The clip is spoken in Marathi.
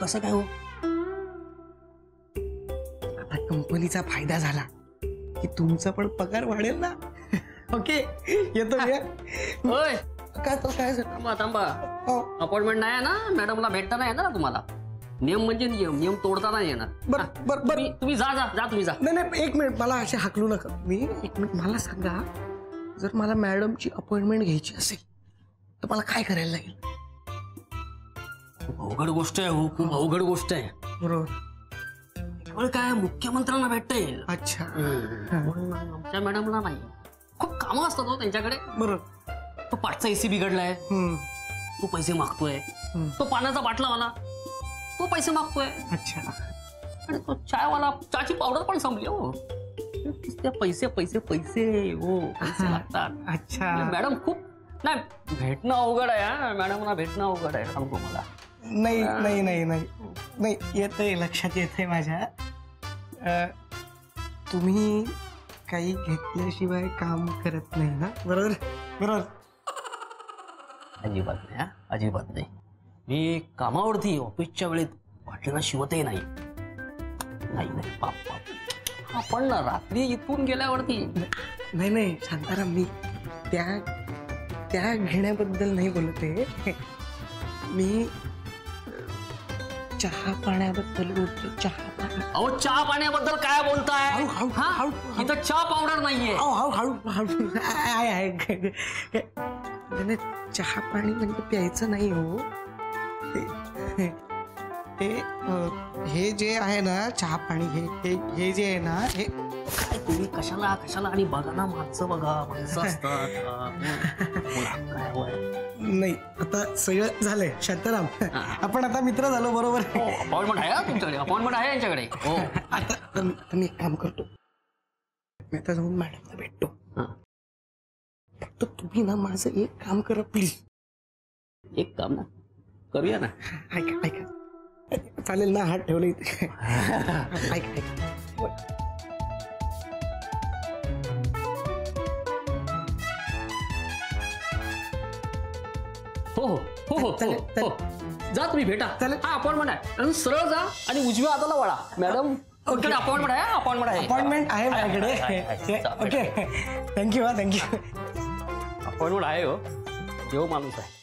कसं काय हो? आता कंपनीचा फायदा झाला की तुमचा पण पगार वाढेल ना. ओके येतो मी. होय काय तो काय थांबा थांबा. अपॉइंटमेंट नाही आहे ना मॅडमला, भेटता नाही येणार ना तुम्हाला. नियम म्हणजे नियम तोडता नाही येणार. बर बर बर तुम्ही जा जा जा तुम्ही जा. नाही नाही एक मिनिट, मला असे हाकलू नका. मी एक मिनिट, मला सांगा, जर मला मॅडमची अपॉइंटमेंट घ्यायची असेल तर मला काय करायला लागेल? खूप अवघड गोष्ट आहे हो, खूप अवघड गोष्ट आहे. बरोबर. केवळ काय मुख्यमंत्र्यांना भेटता येईल. अच्छा. आमच्या मॅडमला नाही. खूप कामं असतात हो त्यांच्याकडे. बरोबर. तो पाठचा एसी बिघडलाय, तो पैसे मागतोय. तो पाण्याचा बाटला वाला तो पैसे मागतोय. अच्छा. आणि तो चायवाला चहाची पावडर पण संपली हो. त्या पैसे पैसे पैसे हो, पैसे लागतात. अच्छा. मॅडम खूप नाही, भेटणं अवघड आहे. मॅडमला भेटणं अवघड आहे सांगतो मला. नाही नाही नाही नाही नाही, येतंय, लक्षात येतंय माझ्या. तुम्ही काही घेतल्याशिवाय काम करत नाही ना? बरोबर बरोबर. अजिबात नाही हा, अजिबात नाही. मी कामावरती ऑफिसच्या वेळेत वाटलं ना शिवतही नाही. नाही नाही पाप पाप. आपण ना रात्री इथून गेल्यावरती. नाही नाही शांताराम, मी त्या घेण्याबद्दल नाही बोलते. मी चहा पाण्याबद्दल बोलतो. चहा पाणी. अहो चहा पाण्याबद्दल काय बोलताय? हळू, हळू, हळू. इथं चहा पावडर नाहीये. हळू हळू हळू. आहे. चहा पाणी म्हणजे प्यायचं नाही हो. ते हे जे आहे ना चहा पाणी, हे जे आहे ना, हे काय तुम्ही कशाला कशाला आणि बघा ना, माणसं बघा, माणसं असतात. नाही, आता सगळं झालंय शांताराम. आपण आता मित्र झालो. बरोबर. अपॉइंटमेंट आहे तुमच्याकडे, अपॉइंटमेंट आहे यांच्याकडे. हो. आता मी एक काम करतो, मी आता जाऊन मॅडमला भेटतो. फक्त तुम्ही ना माझं एक काम करा प्लीज. एक काम ना करूया ना. ऐका चालेल ना? हात ठेवले इथे. ऐका. हो हो हो हो हो, जा तुम्ही भेटा. हा अपॉइंटमेंट आहे. सरळ जा आणि उजव्या हाताला वळा. मॅडम अपॉइंटमेंट आहे. अपॉइंटमेंट आहे माझ्याकडे. Okay thank you. थँक्यू. अपॉइंटमेंट आहे हो, देव माणूस आहे.